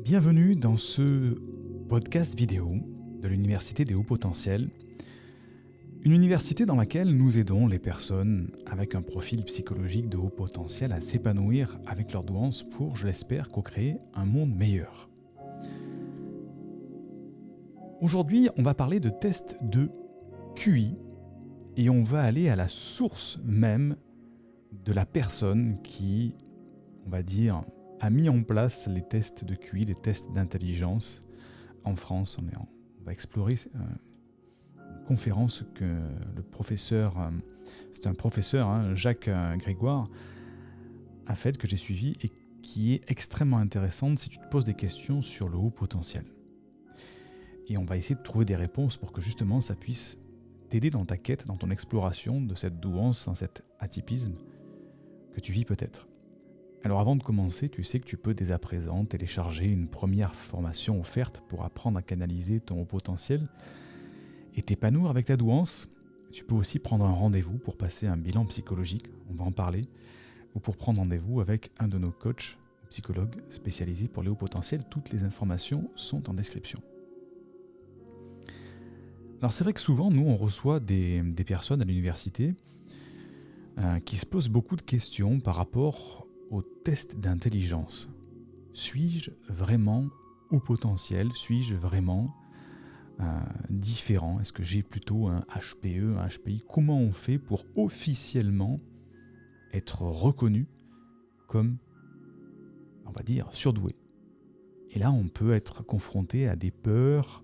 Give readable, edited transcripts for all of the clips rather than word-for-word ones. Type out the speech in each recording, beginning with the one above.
Bienvenue dans ce podcast vidéo de l'Université des Hauts Potentiels, une université dans laquelle nous aidons les personnes avec un profil psychologique de haut potentiel à s'épanouir avec leurs douances pour, je l'espère, co-créer un monde meilleur. Aujourd'hui, on va parler de tests de QI et on va aller à la source même de la personne qui, on va dire, a mis en place les tests de QI, les tests d'intelligence en France. On va explorer une conférence que le professeur, c'est un professeur, Jacques Grégoire, a faite, que j'ai suivie et qui est extrêmement intéressante si tu te poses des questions sur le haut potentiel. Et on va essayer de trouver des réponses pour que justement ça puisse t'aider dans ta quête, dans ton exploration de cette douance, dans cet atypisme que tu vis peut-être. Alors avant de commencer, tu sais que tu peux dès à présent télécharger une première formation offerte pour apprendre à canaliser ton haut potentiel et t'épanouir avec ta douance. Tu peux aussi prendre un rendez-vous pour passer un bilan psychologique, on va en parler, ou pour prendre rendez-vous avec un de nos coachs, psychologues spécialisés pour les hauts potentiels. Toutes les informations sont en description. Alors c'est vrai que souvent, nous, on reçoit des personnes à l'université qui se posent beaucoup de questions par rapport au test d'intelligence. Suis-je vraiment haut potentiel ? Suis-je vraiment différent ? Est-ce que j'ai plutôt un HPE, un HPI ? Comment on fait pour officiellement être reconnu comme, on va dire, surdoué ? Et là, on peut être confronté à des peurs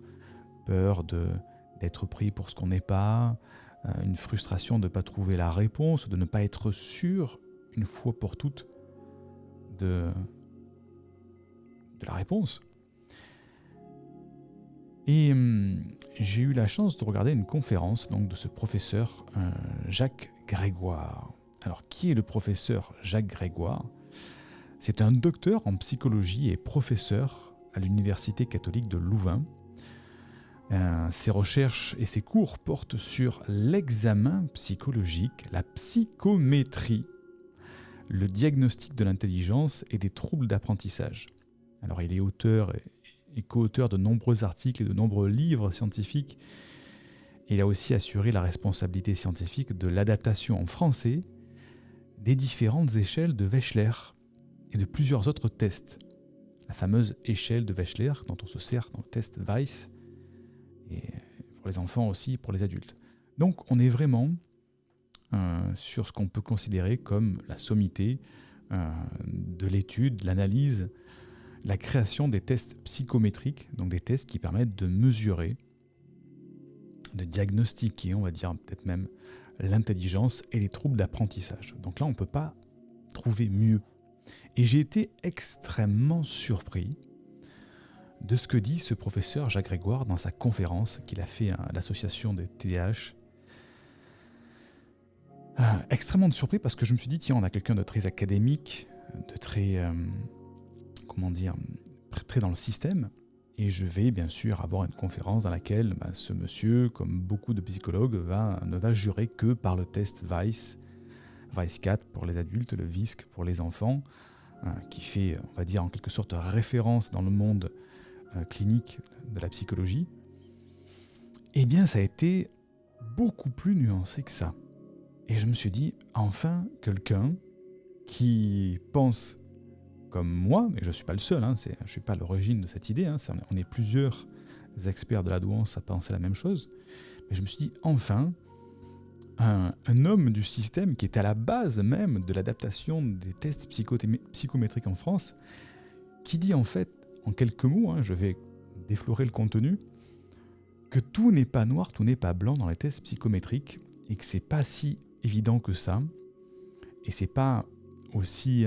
d'être pris pour ce qu'on n'est pas, une frustration de ne pas trouver la réponse, de ne pas être sûr, une fois pour toutes, de la réponse. Et j'ai eu la chance de regarder une conférence donc, de ce professeur Jacques Grégoire. Alors, qui est le professeur Jacques Grégoire ? C'est un docteur en psychologie et professeur à l'Université catholique de Louvain. Ses recherches et ses cours portent sur l'examen psychologique, la psychométrie, le diagnostic de l'intelligence et des troubles d'apprentissage. Alors il est auteur et co-auteur de nombreux articles et de nombreux livres scientifiques. Il a aussi assuré la responsabilité scientifique de l'adaptation en français des différentes échelles de Wechsler et de plusieurs autres tests. La fameuse échelle de Wechsler dont on se sert dans le test Weiss, et pour les enfants aussi, pour les adultes. Donc on est vraiment sur ce qu'on peut considérer comme la sommité de l'étude, l'analyse, la création des tests psychométriques, donc des tests qui permettent de mesurer, de diagnostiquer, on va dire peut-être même, l'intelligence et les troubles d'apprentissage. Donc là, on ne peut pas trouver mieux. Et j'ai été extrêmement surpris de ce que dit ce professeur Jacques Grégoire dans sa conférence qu'il a fait à l'association des TDAH. Extrêmement surpris parce que je me suis dit, tiens, on a quelqu'un de très académique, de très, très dans le système, et je vais bien sûr avoir une conférence dans laquelle ce monsieur, comme beaucoup de psychologues, ne va jurer que par le test Weiss 4 pour les adultes, le WISC pour les enfants, qui fait, on va dire en quelque sorte, référence dans le monde clinique de la psychologie. Eh bien, ça a été beaucoup plus nuancé que ça. Et je me suis dit, enfin, quelqu'un qui pense comme moi, mais je ne suis pas le seul, je ne suis pas à l'origine de cette idée, on est plusieurs experts de la douance à penser la même chose, mais je me suis dit, enfin, un homme du système qui est à la base même de l'adaptation des tests psychométriques en France, qui dit en fait, en quelques mots, je vais déflorer le contenu, que tout n'est pas noir, tout n'est pas blanc dans les tests psychométriques, et que c'est pas si évident que ça, et c'est pas aussi,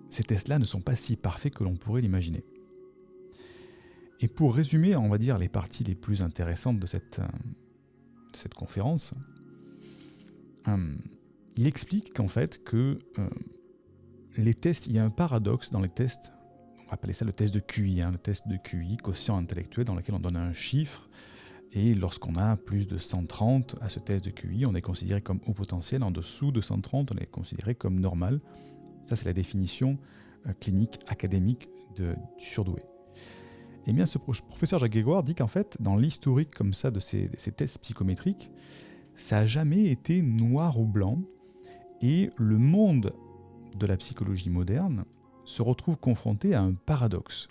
ces tests-là ne sont pas si parfaits que l'on pourrait l'imaginer. Et pour résumer, on va dire, les parties les plus intéressantes de cette conférence, il explique qu'en fait que les tests, il y a un paradoxe dans les tests, on va appeler ça le test de QI, le test de QI, quotient intellectuel, dans lequel on donne un chiffre, et lorsqu'on a plus de 130 à ce test de QI, on est considéré comme haut potentiel, en dessous de 130, on est considéré comme normal, Ça, c'est la définition clinique, académique du surdoué. Et bien, ce professeur Jacques Grégoire dit qu'en fait, dans l'historique comme ça de ces tests psychométriques, ça n'a jamais été noir ou blanc, et le monde de la psychologie moderne se retrouve confronté à un paradoxe.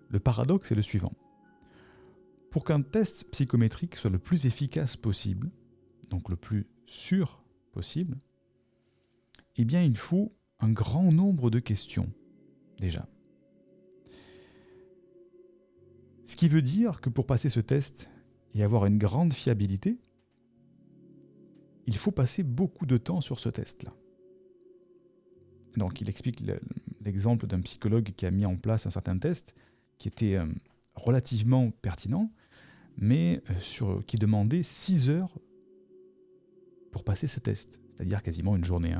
Le paradoxe est le suivant. Pour qu'un test psychométrique soit le plus efficace possible, donc le plus sûr possible, eh bien, il faut un grand nombre de questions, déjà. Ce qui veut dire que pour passer ce test et avoir une grande fiabilité, il faut passer beaucoup de temps sur ce test-là. Donc il explique l'exemple d'un psychologue qui a mis en place un certain test qui était relativement pertinent, mais qui demandait 6 heures pour passer ce test, c'est-à-dire quasiment une journée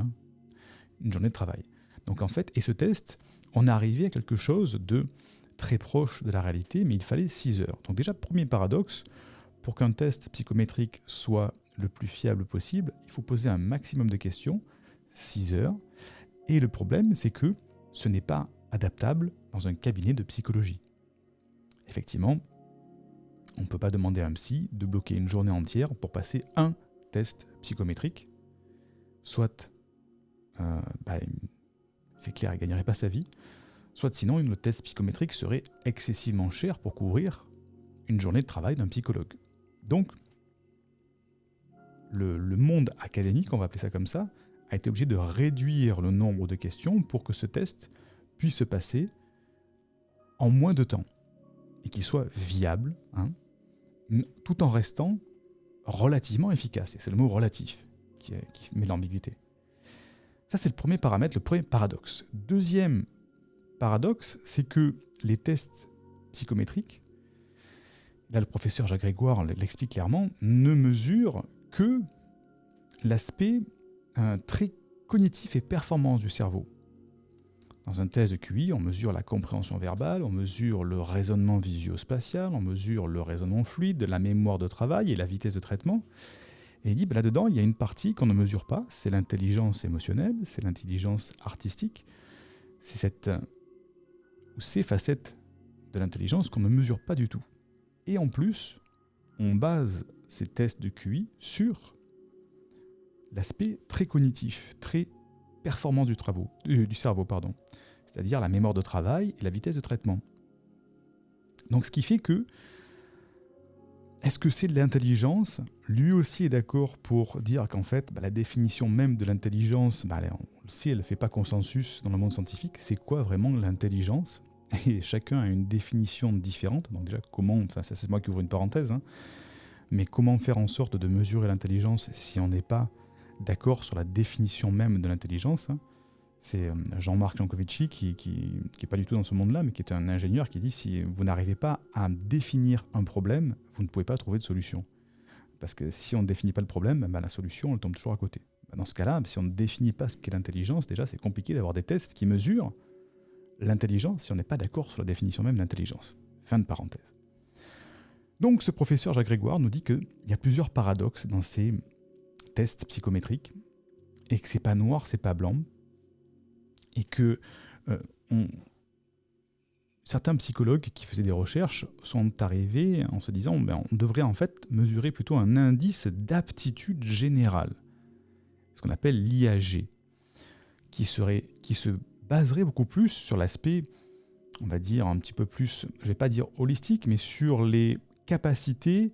de travail. Donc en fait, et ce test, on est arrivé à quelque chose de très proche de la réalité, mais il fallait 6 heures. Donc déjà, premier paradoxe, pour qu'un test psychométrique soit le plus fiable possible, il faut poser un maximum de questions, 6 heures, et le problème, c'est que ce n'est pas adaptable dans un cabinet de psychologie. Effectivement, on ne peut pas demander à un psy de bloquer une journée entière pour passer un test psychométrique, soit, c'est clair, il ne gagnerait pas sa vie, soit sinon, le test psychométrique serait excessivement cher pour couvrir une journée de travail d'un psychologue. Donc, le monde académique, on va appeler ça comme ça, a été obligé de réduire le nombre de questions pour que ce test puisse se passer en moins de temps et qu'il soit viable, tout en restant relativement efficace. Et c'est le mot relatif qui met l'ambiguïté. Ça, c'est le premier paramètre, le premier paradoxe. Deuxième paradoxe, c'est que les tests psychométriques, là le professeur Jacques Grégoire l'explique clairement, ne mesurent que l'aspect très cognitif et performance du cerveau. Dans un test de QI, on mesure la compréhension verbale, on mesure le raisonnement visuo-spatial, on mesure le raisonnement fluide, la mémoire de travail et la vitesse de traitement. Et il dit, là-dedans, il y a une partie qu'on ne mesure pas, c'est l'intelligence émotionnelle, c'est l'intelligence artistique, c'est ces facettes de l'intelligence qu'on ne mesure pas du tout. Et en plus, on base ces tests de QI sur l'aspect très cognitif, très performant du cerveau, c'est-à-dire la mémoire de travail et la vitesse de traitement. Donc ce qui fait que, est-ce que c'est de l'intelligence ? Lui aussi est d'accord pour dire qu'en fait, la définition même de l'intelligence, on le sait, elle ne fait pas consensus dans le monde scientifique. C'est quoi vraiment l'intelligence ? Et chacun a une définition différente. Donc déjà, ça c'est moi qui ouvre une parenthèse, mais comment faire en sorte de mesurer l'intelligence si on n'est pas d'accord sur la définition même de l'intelligence ? C'est Jean-Marc Jancovici qui est pas du tout dans ce monde-là, mais qui est un ingénieur qui dit si vous n'arrivez pas à définir un problème, vous ne pouvez pas trouver de solution. Parce que si on ne définit pas le problème, la solution elle tombe toujours à côté. Dans ce cas-là, si on ne définit pas ce qu'est l'intelligence, déjà c'est compliqué d'avoir des tests qui mesurent l'intelligence si on n'est pas d'accord sur la définition même de l'intelligence. Fin de parenthèse. Donc ce professeur Jacques Grégoire nous dit qu'il y a plusieurs paradoxes dans ces tests psychométriques et que c'est pas noir, c'est pas blanc. Et que certains psychologues qui faisaient des recherches sont arrivés en se disant on devrait en fait mesurer plutôt un indice d'aptitude générale, ce qu'on appelle l'IAG, qui se baserait beaucoup plus sur l'aspect, on va dire un petit peu plus, je ne vais pas dire holistique, mais sur les capacités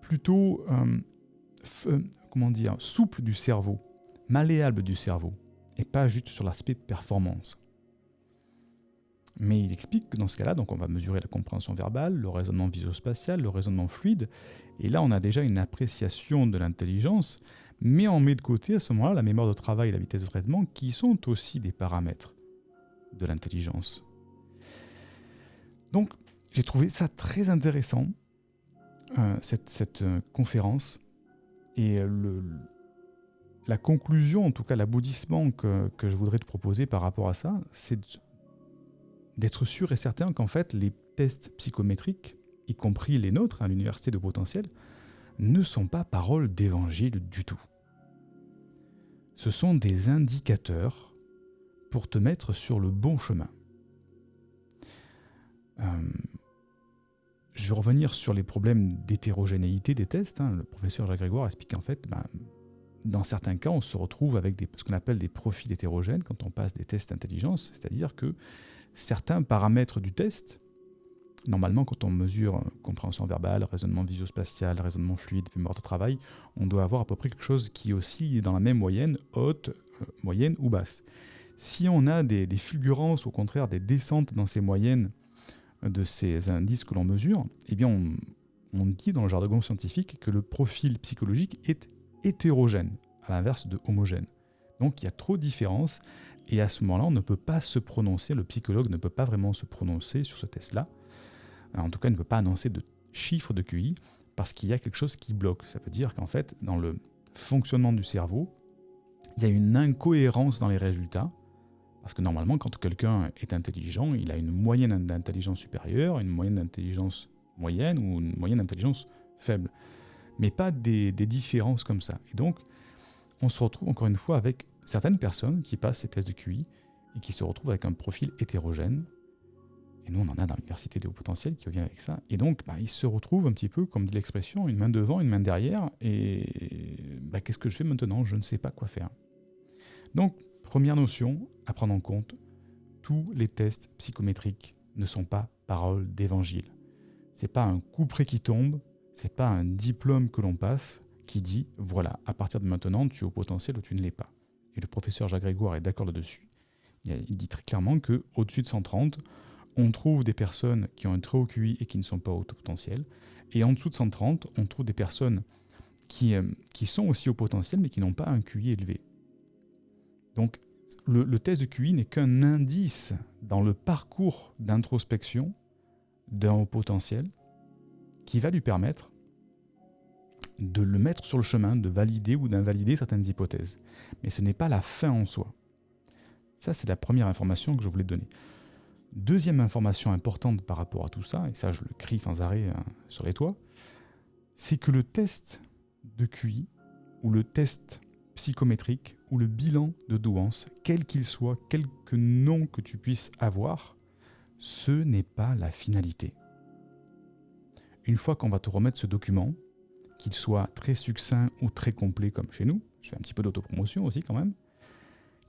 plutôt souples du cerveau, malléables du cerveau, et pas juste sur l'aspect performance. Mais il explique que dans ce cas-là, donc on va mesurer la compréhension verbale, le raisonnement visuo-spatial, le raisonnement fluide, et là on a déjà une appréciation de l'intelligence, mais on met de côté à ce moment-là la mémoire de travail et la vitesse de traitement, qui sont aussi des paramètres de l'intelligence. Donc j'ai trouvé ça très intéressant, cette conférence, et la conclusion, en tout cas l'aboutissement que je voudrais te proposer par rapport à ça, c'est d'être sûr et certain qu'en fait les tests psychométriques, y compris les nôtres à l'Université de Potentiel, ne sont pas paroles d'évangile du tout. ce sont des indicateurs pour te mettre sur le bon chemin. Je vais revenir sur les problèmes d'hétérogénéité des tests. Le professeur Jacques Grégoire explique qu'en fait, dans certains cas, on se retrouve avec ce qu'on appelle des profils hétérogènes quand on passe des tests d'intelligence, c'est-à-dire que certains paramètres du test, normalement quand on mesure compréhension verbale, raisonnement visio-spatial, raisonnement fluide, mémoire de travail, on doit avoir à peu près quelque chose qui oscille dans la même moyenne, haute, moyenne ou basse. Si on a des fulgurances, ou au contraire des descentes dans ces moyennes de ces indices que l'on mesure, eh bien on dit dans le jargon scientifique que le profil psychologique est hétérogène, à l'inverse de homogène. Donc il y a trop de différences, et à ce moment-là, on ne peut pas se prononcer, le psychologue ne peut pas vraiment se prononcer sur ce test-là. En tout cas, il ne peut pas annoncer de chiffre de QI, parce qu'il y a quelque chose qui bloque. Ça veut dire qu'en fait, dans le fonctionnement du cerveau, il y a une incohérence dans les résultats, parce que normalement, quand quelqu'un est intelligent, il a une moyenne d'intelligence supérieure, une moyenne d'intelligence moyenne ou une moyenne d'intelligence faible. Mais pas des différences comme ça. Et donc, on se retrouve encore une fois avec certaines personnes qui passent ces tests de QI et qui se retrouvent avec un profil hétérogène. Et nous, on en a dans l'université des hauts potentiels qui revient avec ça. Et donc, ils se retrouvent un petit peu, comme dit l'expression, une main devant, une main derrière. Et qu'est-ce que je fais maintenant ? Je ne sais pas quoi faire. Donc, première notion à prendre en compte, tous les tests psychométriques ne sont pas paroles d'évangile. C'est pas un couperet qui tombe, c'est pas un diplôme que l'on passe qui dit « voilà, à partir de maintenant, tu es au potentiel ou tu ne l'es pas ». Et le professeur Jacques Grégoire est d'accord là-dessus. Il dit très clairement qu'au-dessus de 130, on trouve des personnes qui ont un très haut QI et qui ne sont pas au potentiel. Et en dessous de 130, on trouve des personnes qui sont aussi au potentiel mais qui n'ont pas un QI élevé. Donc, le test de QI n'est qu'un indice dans le parcours d'introspection d'un haut potentiel qui va lui permettre de le mettre sur le chemin, de valider ou d'invalider certaines hypothèses. Mais ce n'est pas la fin en soi. Ça, c'est la première information que je voulais te donner. Deuxième information importante par rapport à tout ça, et ça je le crie sans arrêt sur les toits, c'est que le test de QI ou le test psychométrique ou le bilan de douance, quel qu'il soit, quelque nom que tu puisses avoir, ce n'est pas la finalité. Une fois qu'on va te remettre ce document, qu'il soit très succinct ou très complet comme chez nous, je fais un petit peu d'autopromotion aussi quand même,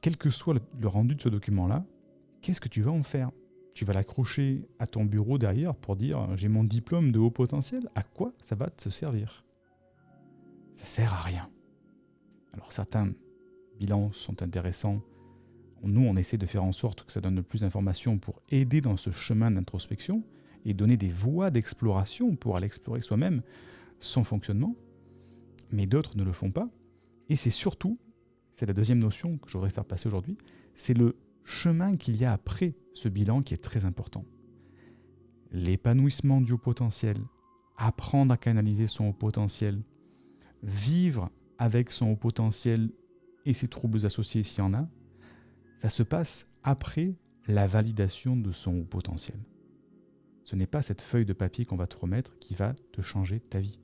quel que soit le rendu de ce document-là, qu'est-ce que tu vas en faire ? Tu vas l'accrocher à ton bureau derrière pour dire « j'ai mon diplôme de haut potentiel ». À quoi ça va te servir ? Ça sert à rien. Alors certains bilans sont intéressants. Nous, on essaie de faire en sorte que ça donne le plus d'informations pour aider dans ce chemin d'introspection et donner des voies d'exploration pour aller explorer soi-même son fonctionnement. Mais d'autres ne le font pas. Et c'est surtout, c'est la deuxième notion que je voudrais faire passer aujourd'hui, c'est le chemin qu'il y a après ce bilan qui est très important. L'épanouissement du haut potentiel, apprendre à canaliser son haut potentiel, vivre avec son haut potentiel et ses troubles associés s'il y en a, ça se passe après la validation de son haut potentiel. Ce n'est pas cette feuille de papier qu'on va te remettre qui va te changer ta vie.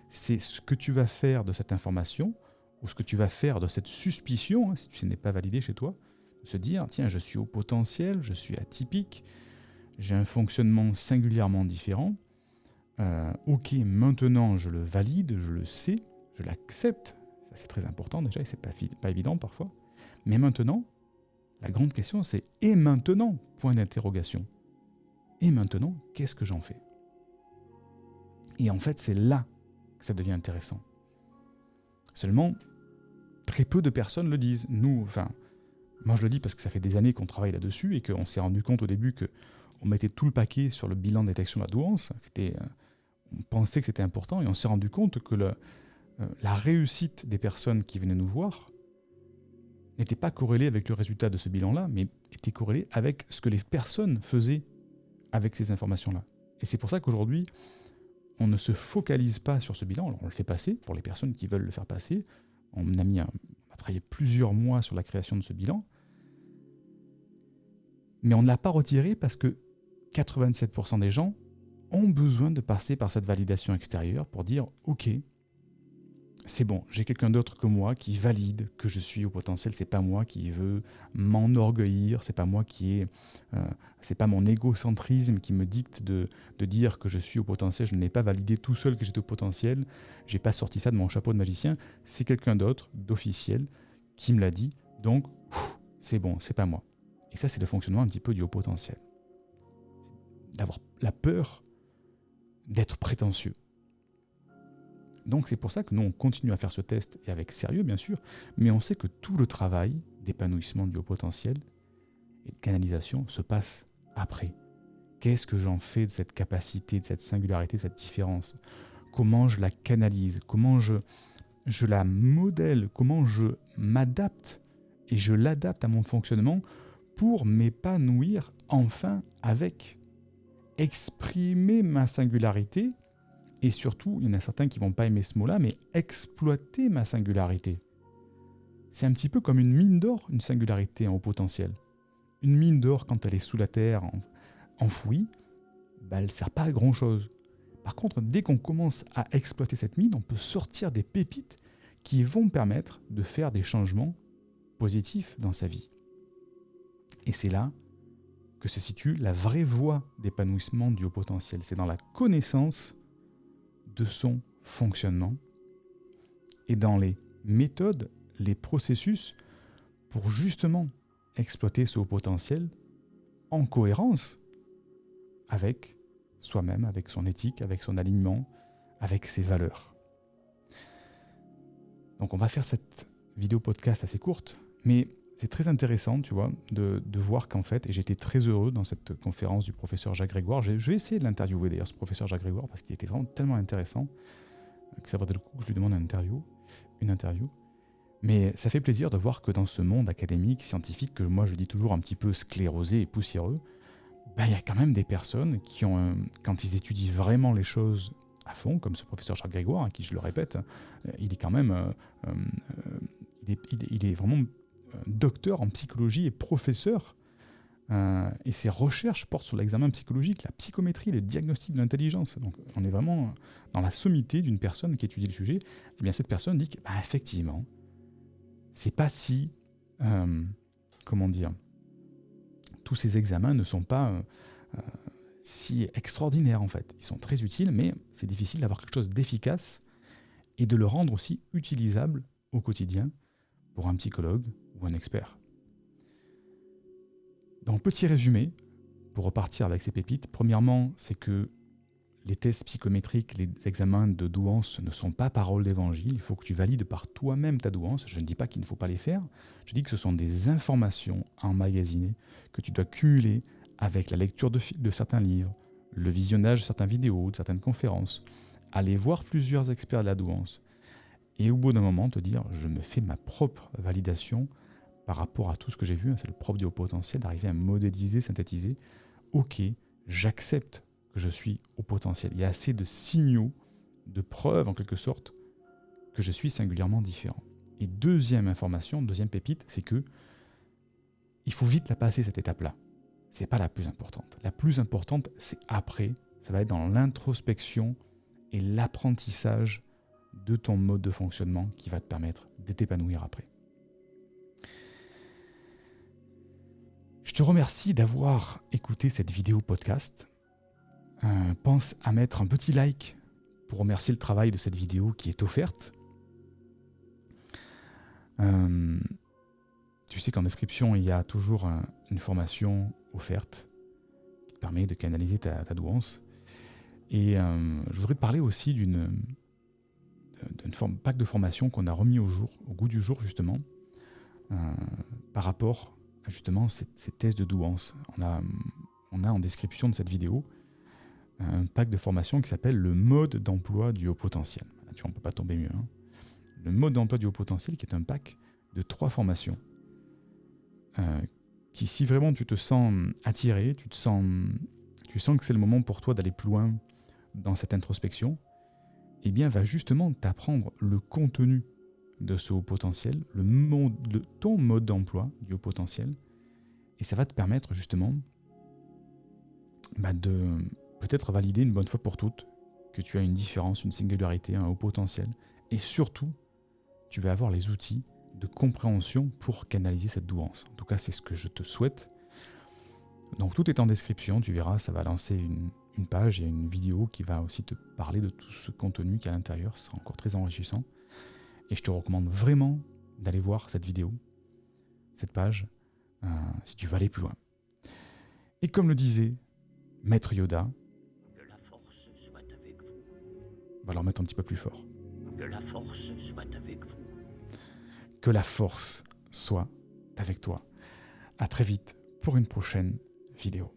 C'est ce que tu vas faire de cette information ou ce que tu vas faire de cette suspicion, si ce n'est pas validé chez toi, de se dire, tiens, je suis au potentiel, je suis atypique, j'ai un fonctionnement singulièrement différent. Ok, maintenant je le valide, je le sais, je l'accepte. Ça c'est très important déjà et c'est pas évident parfois. Mais maintenant, la grande question c'est et maintenant ? Point d'interrogation. Et maintenant, qu'est-ce que j'en fais ? Et en fait, c'est là que ça devient intéressant. Seulement, très peu de personnes le disent. Moi je le dis parce que ça fait des années qu'on travaille là-dessus et qu'on s'est rendu compte au début qu'on mettait tout le paquet sur le bilan de détection de la douance. On pensait que c'était important et on s'est rendu compte que la réussite des personnes qui venaient nous voir n'était pas corrélée avec le résultat de ce bilan-là, mais était corrélée avec ce que les personnes faisaient avec ces informations-là. Et c'est pour ça qu'aujourd'hui, on ne se focalise pas sur ce bilan. Alors on le fait passer pour les personnes qui veulent le faire passer. On a travaillé plusieurs mois sur la création de ce bilan. Mais on ne l'a pas retiré parce que 87% des gens ont besoin de passer par cette validation extérieure pour dire « Ok, c'est bon, j'ai quelqu'un d'autre que moi qui valide que je suis au potentiel. C'est pas moi qui veux m'enorgueillir, c'est pas moi c'est pas mon égocentrisme qui me dicte de dire que je suis au potentiel. Je n'ai pas validé tout seul que j'étais au potentiel. J'ai pas sorti ça de mon chapeau de magicien. C'est quelqu'un d'autre, d'officiel, qui me l'a dit. Donc, c'est bon, c'est pas moi. Et ça, c'est le fonctionnement un petit peu du haut potentiel. D'avoir la peur d'être prétentieux. Donc c'est pour ça que nous, on continue à faire ce test, et avec sérieux bien sûr, mais on sait que tout le travail d'épanouissement du haut potentiel et de canalisation se passe après. Qu'est-ce que j'en fais de cette capacité, de cette singularité, de cette différence? Comment je la canalise? Comment je la modèle? Comment je m'adapte et je l'adapte à mon fonctionnement pour m'épanouir enfin avec? Exprimer ma singularité. Et surtout, il y en a certains qui ne vont pas aimer ce mot-là, mais exploiter ma singularité. C'est un petit peu comme une mine d'or, une singularité en haut potentiel. Une mine d'or, quand elle est sous la terre, enfouie, elle ne sert pas à grand-chose. Par contre, dès qu'on commence à exploiter cette mine, on peut sortir des pépites qui vont permettre de faire des changements positifs dans sa vie. Et c'est là que se situe la vraie voie d'épanouissement du haut potentiel. C'est dans la connaissance de son fonctionnement et dans les méthodes, les processus pour justement exploiter ce haut potentiel en cohérence avec soi-même, avec son éthique, avec son alignement, avec ses valeurs. Donc on va faire cette vidéo podcast assez courte, mais c'est très intéressant, tu vois, de voir qu'en fait, et j'étais très heureux dans cette conférence du professeur Jacques Grégoire, je vais essayer de l'interviewer d'ailleurs, ce professeur Jacques Grégoire, parce qu'il était vraiment tellement intéressant, que ça vaudrait le coup que je lui demande une interview. Mais ça fait plaisir de voir que dans ce monde académique, scientifique, que moi je dis toujours un petit peu sclérosé et poussiéreux, il y a quand même des personnes qui ont, quand ils étudient vraiment les choses à fond, comme ce professeur Jacques Grégoire, qui, je le répète, il est quand même, il est vraiment docteur en psychologie et professeur, et ses recherches portent sur l'examen psychologique, la psychométrie, le diagnostic de l'intelligence. Donc on est vraiment dans la sommité d'une personne qui étudie le sujet. Et bien cette personne dit que effectivement, c'est pas si, tous ces examens ne sont pas si extraordinaires en fait. Ils sont très utiles, mais c'est difficile d'avoir quelque chose d'efficace et de le rendre aussi utilisable au quotidien pour un psychologue ou un expert. Donc, petit résumé, pour repartir avec ces pépites. Premièrement, c'est que les tests psychométriques, les examens de douance ne sont pas paroles d'évangile. Il faut que tu valides par toi-même ta douance. Je ne dis pas qu'il ne faut pas les faire. Je dis que ce sont des informations emmagasinées que tu dois cumuler avec la lecture de certains livres, le visionnage de certaines vidéos, de certaines conférences, aller voir plusieurs experts de la douance. Et au bout d'un moment, te dire, je me fais ma propre validation par rapport à tout ce que j'ai vu. C'est le propre du haut potentiel, d'arriver à modéliser, synthétiser. Ok, j'accepte que je suis au potentiel. Il y a assez de signaux, de preuves en quelque sorte, que je suis singulièrement différent. Et deuxième information, deuxième pépite, c'est que il faut vite la passer cette étape-là. C'est pas la plus importante. La plus importante, c'est après. Ça va être dans l'introspection et l'apprentissage de ton mode de fonctionnement qui va te permettre de t'épanouir après. Je te remercie d'avoir écouté cette vidéo podcast. Pense à mettre un petit like pour remercier le travail de cette vidéo qui est offerte. Tu sais qu'en description, il y a toujours une formation offerte qui te permet de canaliser ta douance. Et je voudrais te parler aussi d'une pack de formation qu'on a remis au goût du jour justement, par rapport à justement ces tests de douance. On a en description de cette vidéo un pack de formation qui s'appelle le mode d'emploi du haut potentiel. Là, tu vois, on ne peut pas tomber mieux. Le mode d'emploi du haut potentiel qui est un pack de 3 formations qui, si vraiment tu te sens attiré, tu sens que c'est le moment pour toi d'aller plus loin dans cette introspection, eh bien va justement t'apprendre le contenu de ce haut potentiel, ton mode d'emploi du haut potentiel, et ça va te permettre justement de peut-être valider une bonne fois pour toutes que tu as une différence, une singularité, un haut potentiel, et surtout, tu vas avoir les outils de compréhension pour canaliser cette douance. En tout cas, c'est ce que je te souhaite. Donc tout est en description, tu verras, ça va lancer une page et une vidéo qui va aussi te parler de tout ce contenu qui est à l'intérieur, c'est encore très enrichissant. Et je te recommande vraiment d'aller voir cette vidéo, cette page, si tu veux aller plus loin. Et comme le disait Maître Yoda, que la force soit avec vous. On va leur mettre un petit peu plus fort. Que la force soit avec vous. Que la force soit avec toi. À très vite pour une prochaine vidéo.